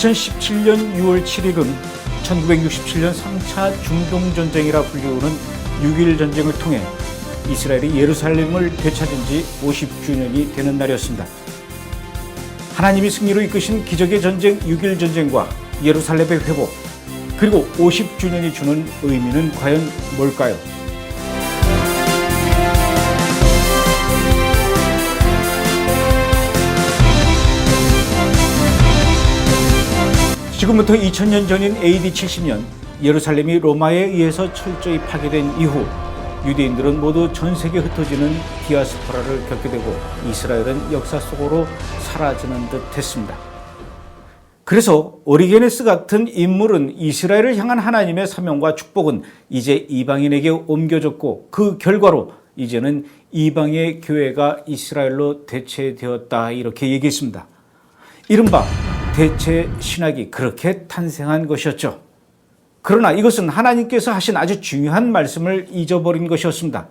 2017년 6월 7일은 1967년 3차 중동전쟁이라 불리우는 6.1 전쟁을 통해 이스라엘이 예루살렘을 되찾은 지 50주년이 되는 날이었습니다. 하나님이 승리로 이끄신 기적의 전쟁 6.1 전쟁과 예루살렘의 회복, 그리고 50주년이 주는 의미는 과연 뭘까요? 지금부터 2000년 전인 AD 70년 예루살렘이 로마에 의해서 철저히 파괴된 이후 유대인들은 모두 전 세계에 흩어지는 디아스포라를 겪게 되고 이스라엘은 역사 속으로 사라지는 듯 했습니다. 그래서 오리게네스 같은 인물은 이스라엘을 향한 하나님의 사명과 축복은 이제 이방인에게 옮겨졌고 그 결과로 이제는 이방의 교회가 이스라엘로 대체되었다, 이렇게 얘기했습니다. 이른바 대체 신학이 그렇게 탄생한 것이었죠. 그러나 이것은 하나님께서 하신 아주 중요한 말씀을 잊어버린 것이었습니다.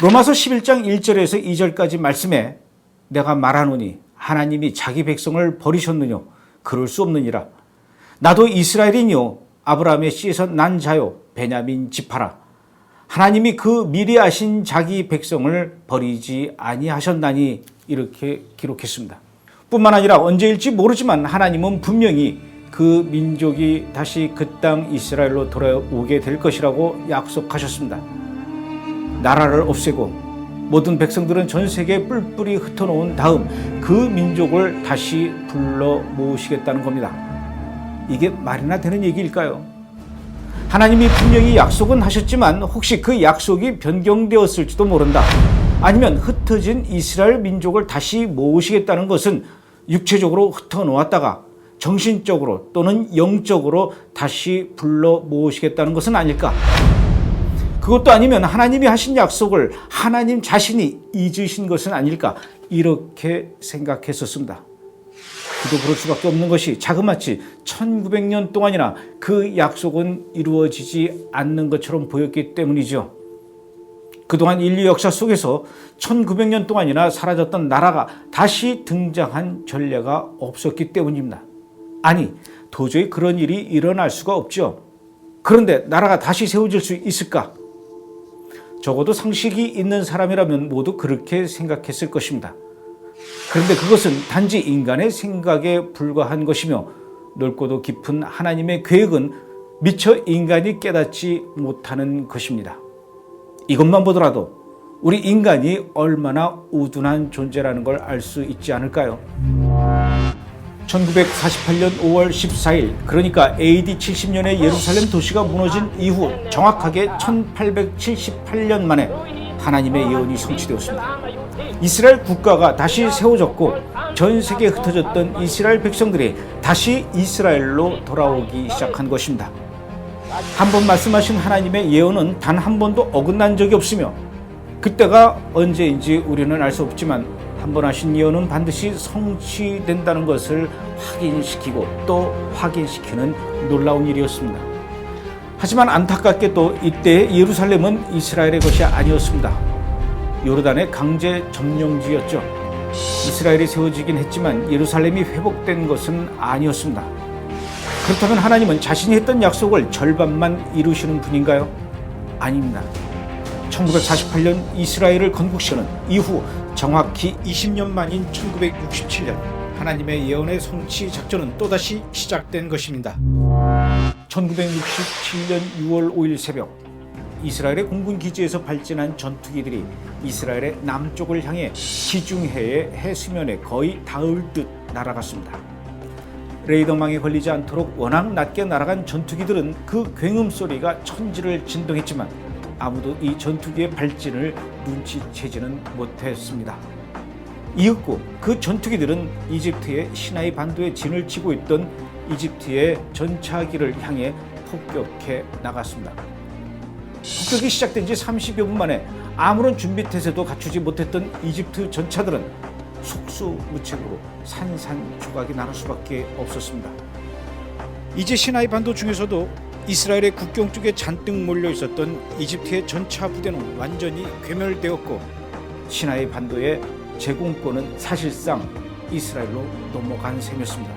로마서 11장 1절에서 2절까지 말씀에 내가 말하노니 하나님이 자기 백성을 버리셨느냐? 그럴 수 없느니라. 나도 이스라엘이니요 아브라함의 씨에서 난 자요 베냐민 지파라. 하나님이 그 미리 아신 자기 백성을 버리지 아니하셨나니, 이렇게 기록했습니다. 뿐만 아니라 언제일지 모르지만 하나님은 분명히 그 민족이 다시 그 땅 이스라엘로 돌아오게 될 것이라고 약속하셨습니다. 나라를 없애고 모든 백성들은 전 세계에 뿔뿔이 흩어놓은 다음 그 민족을 다시 불러 모으시겠다는 겁니다. 이게 말이나 되는 얘기일까요? 하나님이 분명히 약속은 하셨지만 혹시 그 약속이 변경되었을지도 모른다. 아니면 흩어진 이스라엘 민족을 다시 모으시겠다는 것은 육체적으로 흩어놓았다가 정신적으로 또는 영적으로 다시 불러 모으시겠다는 것은 아닐까? 그것도 아니면 하나님이 하신 약속을 하나님 자신이 잊으신 것은 아닐까? 이렇게 생각했었습니다. 그도 그럴 수밖에 없는 것이 자그마치 1900년 동안이나 그 약속은 이루어지지 않는 것처럼 보였기 때문이죠. 그동안 인류 역사 속에서 1900년 동안이나 사라졌던 나라가 다시 등장한 전례가 없었기 때문입니다. 아니, 도저히 그런 일이 일어날 수가 없죠. 그런데 나라가 다시 세워질 수 있을까? 적어도 상식이 있는 사람이라면 모두 그렇게 생각했을 것입니다. 그런데 그것은 단지 인간의 생각에 불과한 것이며 넓고도 깊은 하나님의 계획은 미처 인간이 깨닫지 못하는 것입니다. 이것만 보더라도 우리 인간이 얼마나 우둔한 존재라는 걸 알 수 있지 않을까요? 1948년 5월 14일, 그러니까 AD 70년에 예루살렘 도시가 무너진 이후 정확하게 1878년 만에 하나님의 예언이 성취되었습니다. 이스라엘 국가가 다시 세워졌고 전 세계에 흩어졌던 이스라엘 백성들이 다시 이스라엘로 돌아오기 시작한 것입니다. 한 번 말씀하신 하나님의 예언은 단 한 번도 어긋난 적이 없으며 그때가 언제인지 우리는 알 수 없지만 한 번 하신 예언은 반드시 성취된다는 것을 확인시키고 또 확인시키는 놀라운 일이었습니다. 하지만 안타깝게도 이때 예루살렘은 이스라엘의 것이 아니었습니다. 요르단의 강제 점령지였죠. 이스라엘이 세워지긴 했지만 예루살렘이 회복된 것은 아니었습니다. 그렇다면 하나님은 자신이 했던 약속을 절반만 이루시는 분인가요? 아닙니다. 1948년 이스라엘을 건국시키는 이후 정확히 20년 만인 1967년 하나님의 예언의 성취 작전은 또다시 시작된 것입니다. 1967년 6월 5일 새벽, 이스라엘의 공군 기지에서 발진한 전투기들이 이스라엘의 남쪽을 향해 지중해의 해수면에 거의 닿을 듯 날아갔습니다. 레이더망에 걸리지 않도록 워낙 낮게 날아간 전투기들은 그 굉음 소리가 천지를 진동했지만 아무도 이 전투기의 발진을 눈치채지는 못했습니다. 이윽고 그 전투기들은 이집트의 시나이 반도에 진을 치고 있던 이집트의 전차기를 향해 폭격해 나갔습니다. 폭격이 시작된 지 30여 분 만에 아무런 준비 태세도 갖추지 못했던 이집트 전차들은 속수무책으로 산산조각이 나는 수밖에 없었습니다. 이제 시나이 반도 중에서도 이스라엘의 국경 쪽에 잔뜩 몰려 있었던 이집트의 전차 부대는 완전히 괴멸되었고 시나이 반도의 제공권은 사실상 이스라엘로 넘어간 셈이었습니다.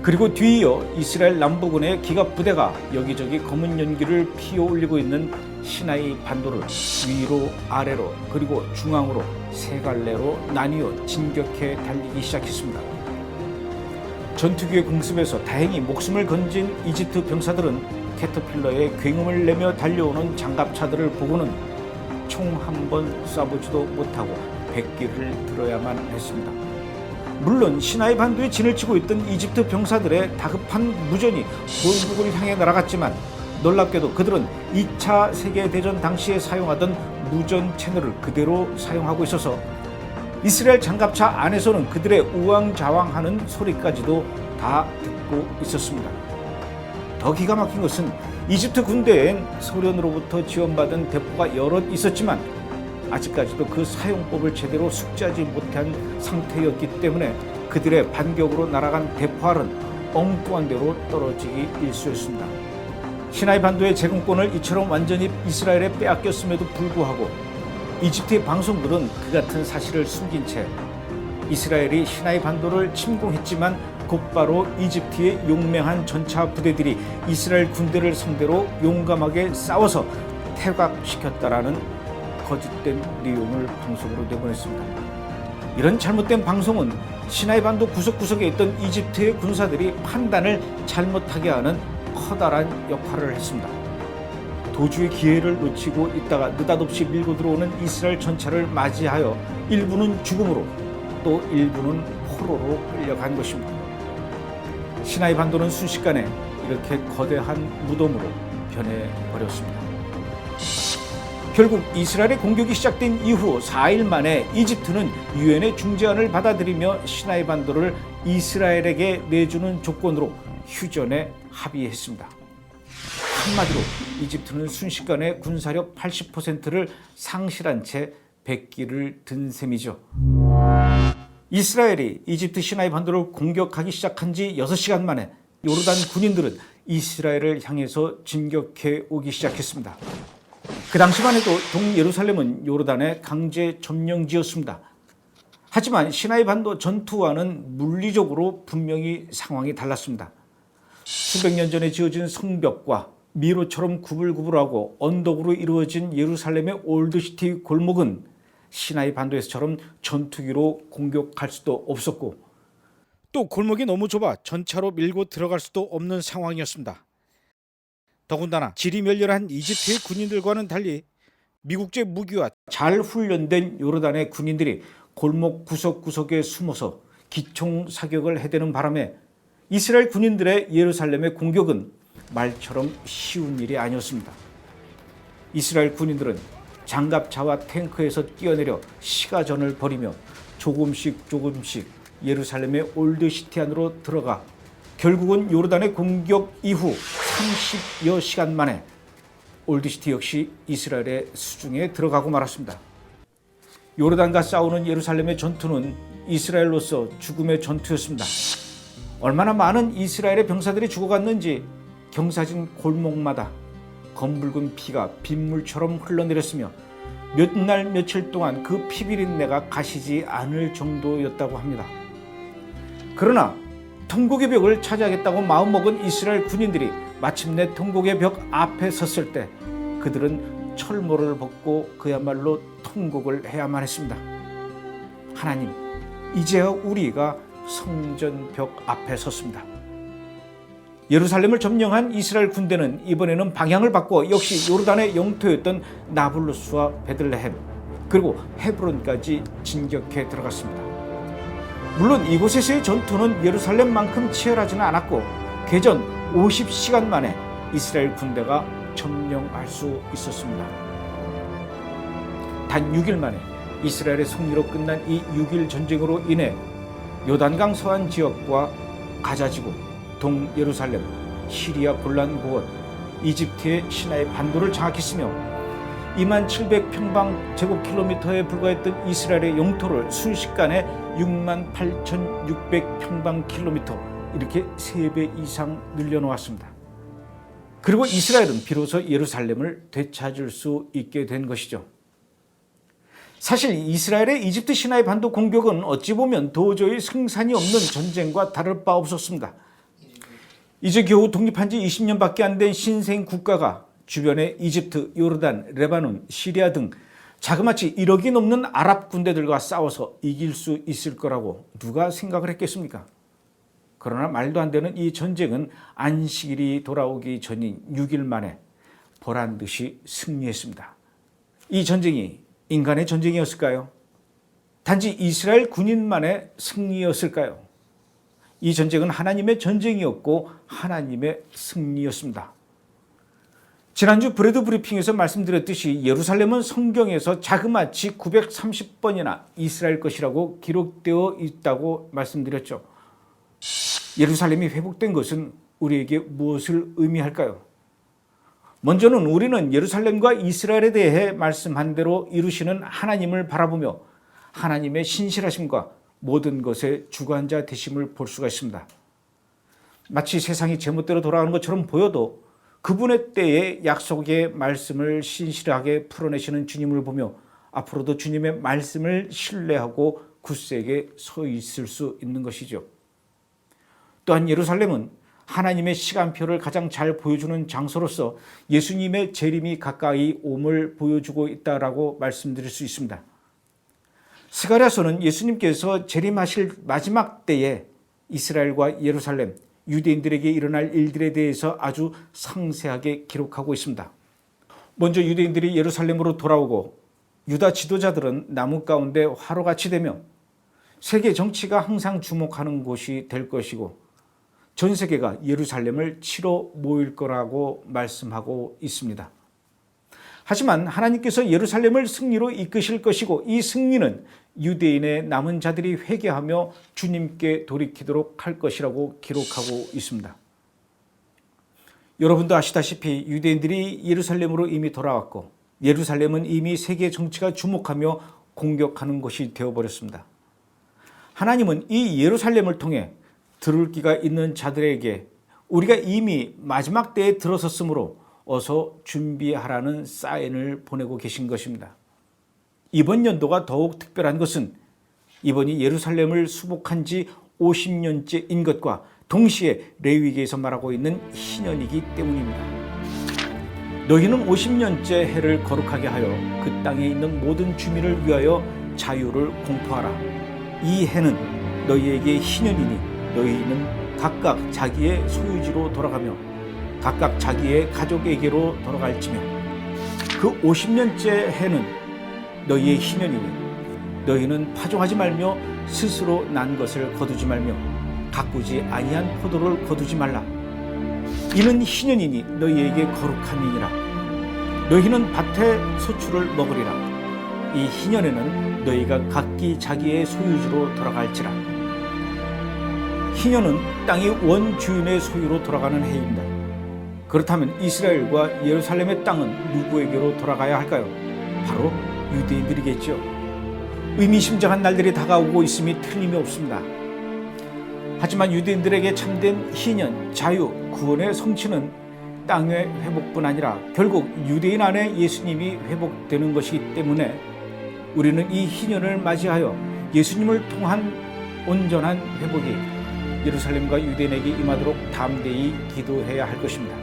그리고 뒤이어 이스라엘 남부군의 기갑 부대가 여기저기 검은 연기를 피어올리고 있는 시나이 반도를 위로 아래로 그리고 중앙으로 세 갈래로 나뉘어 진격해 달리기 시작했습니다. 전투기의 공습에서 다행히 목숨을 건진 이집트 병사들은 캐터필러에 굉음을 내며 달려오는 장갑차들을 보고는 총 한 번 쏴보지도 못하고 백기를 들어야만 했습니다. 물론 시나이 반도에 진을 치고 있던 이집트 병사들의 다급한 무전이 골국을 향해 날아갔지만 놀랍게도 그들은 2차 세계대전 당시에 사용하던 무전 채널을 그대로 사용하고 있어서 이스라엘 장갑차 안에서는 그들의 우왕좌왕하는 소리까지도 다 듣고 있었습니다. 더 기가 막힌 것은 이집트 군대엔 소련으로부터 지원받은 대포가 여럿 있었지만 아직까지도 그 사용법을 제대로 숙지하지 못한 상태였기 때문에 그들의 반격으로 날아간 대포알은 엉뚱한 데로 떨어지기 일쑤였습니다. 시나이 반도의 제공권을 이처럼 완전히 이스라엘에 빼앗겼음에도 불구하고 이집트의 방송들은 그 같은 사실을 숨긴 채 이스라엘이 시나이 반도를 침공했지만 곧바로 이집트의 용맹한 전차 부대들이 이스라엘 군대를 상대로 용감하게 싸워서 퇴각시켰다라는 거짓된 내용을 방송으로 내보냈습니다. 이런 잘못된 방송은 시나이 반도 구석구석에 있던 이집트의 군사들이 판단을 잘못하게 하는 커다란 역할을 했습니다. 도주의 기회를 놓치고 있다가 느닷없이 밀고 들어오는 이스라엘 전차를 맞이하여 일부는 죽음으로 또 일부는 포로로 끌려간 것입니다. 시나이 반도는 순식간에 이렇게 거대한 무덤으로 변해버렸습니다. 결국 이스라엘의 공격이 시작된 이후 4일 만에 이집트는 유엔의 중재안을 받아들이며 시나이 반도를 이스라엘에게 내주는 조건으로 휴전에 합의했습니다. 한마디로 이집트는 순식간에 군사력 80%를 상실한 채 백기를 든 셈이죠. 이스라엘이 이집트 시나이 반도를 공격하기 시작한 지 6시간 만에 요르단 군인들은 이스라엘을 향해서 진격해 오기 시작했습니다. 그 당시만 해도 동예루살렘은 요르단의 강제 점령지였습니다. 하지만 시나이 반도 전투와는 물리적으로 분명히 상황이 달랐습니다. 수백 년 전에 지어진 성벽과 미로처럼 구불구불하고 언덕으로 이루어진 예루살렘의 올드시티 골목은 시나이 반도에서처럼 전투기로 공격할 수도 없었고 또 골목이 너무 좁아 전차로 밀고 들어갈 수도 없는 상황이었습니다. 더군다나 질이 멸렬한 이집트의 군인들과는 달리 미국제 무기와 잘 훈련된 요르단의 군인들이 골목 구석구석에 숨어서 기총 사격을 해대는 바람에 이스라엘 군인들의 예루살렘의 공격은 말처럼 쉬운 일이 아니었습니다. 이스라엘 군인들은 장갑차와 탱크에서 뛰어내려 시가전을 벌이며 조금씩 예루살렘의 올드시티 안으로 들어가 결국은 요르단의 공격 이후 30여 시간 만에 올드시티 역시 이스라엘의 수중에 들어가고 말았습니다. 요르단과 싸우는 예루살렘의 전투는 이스라엘로서 죽음의 전투였습니다. 얼마나 많은 이스라엘의 병사들이 죽어갔는지 경사진 골목마다 검붉은 피가 빗물처럼 흘러내렸으며 몇 날 며칠 동안 그 피비린내가 가시지 않을 정도였다고 합니다. 그러나 통곡의 벽을 차지하겠다고 마음먹은 이스라엘 군인들이 마침내 통곡의 벽 앞에 섰을 때 그들은 철모를 벗고 그야말로 통곡을 해야만 했습니다. 하나님, 이제야 우리가 성전 벽 앞에 섰습니다. 예루살렘을 점령한 이스라엘 군대는 이번에는 방향을 바꿔 역시 요르단의 영토였던 나블루스와 베들레헴 그리고 헤브론까지 진격해 들어갔습니다. 물론 이곳에서의 전투는 예루살렘만큼 치열하지는 않았고 개전 50시간 만에 이스라엘 군대가 점령할 수 있었습니다. 단 6일 만에 이스라엘의 승리로 끝난 이 6일 전쟁으로 인해 요단강 서안 지역과 가자지구, 동예루살렘, 시리아 골란 고원, 이집트의 시나이 반도를 장악했으며 2700평방 제곱킬로미터에 불과했던 이스라엘의 영토를 순식간에 68,600평방 킬로미터 이렇게 3배 이상 늘려놓았습니다. 그리고 이스라엘은 비로소 예루살렘을 되찾을 수 있게 된 것이죠. 사실 이스라엘의 이집트 시나이 반도 공격은 어찌 보면 도저히 승산이 없는 전쟁과 다를 바 없었습니다. 이제 겨우 독립한 지 20년밖에 안 된 신생 국가가 주변의 이집트, 요르단, 레바논, 시리아 등 자그마치 1억이 넘는 아랍 군대들과 싸워서 이길 수 있을 거라고 누가 생각을 했겠습니까? 그러나 말도 안 되는 이 전쟁은 안식일이 돌아오기 전인 6일 만에 보란듯이 승리했습니다. 이 전쟁이 인간의 전쟁이었을까요? 단지 이스라엘 군인만의 승리였을까요? 이 전쟁은 하나님의 전쟁이었고 하나님의 승리였습니다. 지난주 브레드 브리핑에서 말씀드렸듯이 예루살렘은 성경에서 자그마치 930번이나 이스라엘 것이라고 기록되어 있다고 말씀드렸죠. 예루살렘이 회복된 것은 우리에게 무엇을 의미할까요? 먼저는 우리는 예루살렘과 이스라엘에 대해 말씀한 대로 이루시는 하나님을 바라보며 하나님의 신실하심과 모든 것의 주관자 되심을 볼 수가 있습니다. 마치 세상이 제멋대로 돌아가는 것처럼 보여도 그분의 때에 약속의 말씀을 신실하게 풀어내시는 주님을 보며 앞으로도 주님의 말씀을 신뢰하고 굳세게 서 있을 수 있는 것이죠. 또한 예루살렘은 하나님의 시간표를 가장 잘 보여주는 장소로서 예수님의 재림이 가까이 옴을 보여주고 있다라고 말씀드릴 수 있습니다. 스가랴서는 예수님께서 재림하실 마지막 때에 이스라엘과 예루살렘, 유대인들에게 일어날 일들에 대해서 아주 상세하게 기록하고 있습니다. 먼저 유대인들이 예루살렘으로 돌아오고 유다 지도자들은 나무 가운데 화로같이 되며 세계 정치가 항상 주목하는 곳이 될 것이고 전 세계가 예루살렘을 치러 모일 거라고 말씀하고 있습니다. 하지만 하나님께서 예루살렘을 승리로 이끄실 것이고 이 승리는 유대인의 남은 자들이 회개하며 주님께 돌이키도록 할 것이라고 기록하고 있습니다. 여러분도 아시다시피 유대인들이 예루살렘으로 이미 돌아왔고 예루살렘은 이미 세계 정치가 주목하며 공격하는 곳이 되어버렸습니다. 하나님은 이 예루살렘을 통해 들을 귀가 있는 자들에게 우리가 이미 마지막 때에 들어섰으므로 어서 준비하라는 사인을 보내고 계신 것입니다. 이번 연도가 더욱 특별한 것은 이번이 예루살렘을 수복한 지 50년째인 것과 동시에 레위기에서 말하고 있는 희년이기 때문입니다. 너희는 50년째 해를 거룩하게 하여 그 땅에 있는 모든 주민을 위하여 자유를 공포하라. 이 해는 너희에게 희년이니 너희는 각각 자기의 소유지로 돌아가며 각각 자기의 가족에게로 돌아갈지며 그 50년째 해는 너희의 희년이니 너희는 파종하지 말며 스스로 난 것을 거두지 말며 가꾸지 아니한 포도를 거두지 말라. 이는 희년이니 너희에게 거룩함이니라. 너희는 밭의 소출을 먹으리라. 이 희년에는 너희가 각기 자기의 소유지로 돌아갈지라. 희년은 땅이 원주인의 소유로 돌아가는 해입니다. 그렇다면 이스라엘과 예루살렘의 땅은 누구에게로 돌아가야 할까요? 바로 유대인들이겠죠. 의미심장한 날들이 다가오고 있음이 틀림이 없습니다. 하지만 유대인들에게 참된 희년, 자유, 구원의 성취는 땅의 회복뿐 아니라 결국 유대인 안에 예수님이 회복되는 것이기 때문에 우리는 이 희년을 맞이하여 예수님을 통한 온전한 회복이 예루살렘과 유대인에게 임하도록 담대히 기도해야 할 것입니다.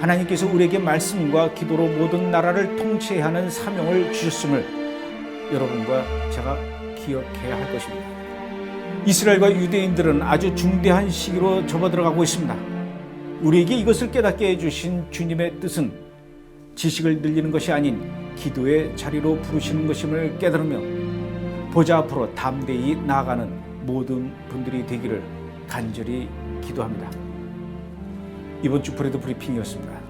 하나님께서 우리에게 말씀과 기도로 모든 나라를 통치해야 하는 사명을 주셨음을 여러분과 제가 기억해야 할 것입니다. 이스라엘과 유대인들은 아주 중대한 시기로 접어들어가고 있습니다. 우리에게 이것을 깨닫게 해주신 주님의 뜻은 지식을 늘리는 것이 아닌 기도의 자리로 부르시는 것임을 깨달으며 보좌 앞으로 담대히 나아가는 모든 분들이 되기를 간절히 기도합니다. 이번 주 브레드 브리핑이었습니다.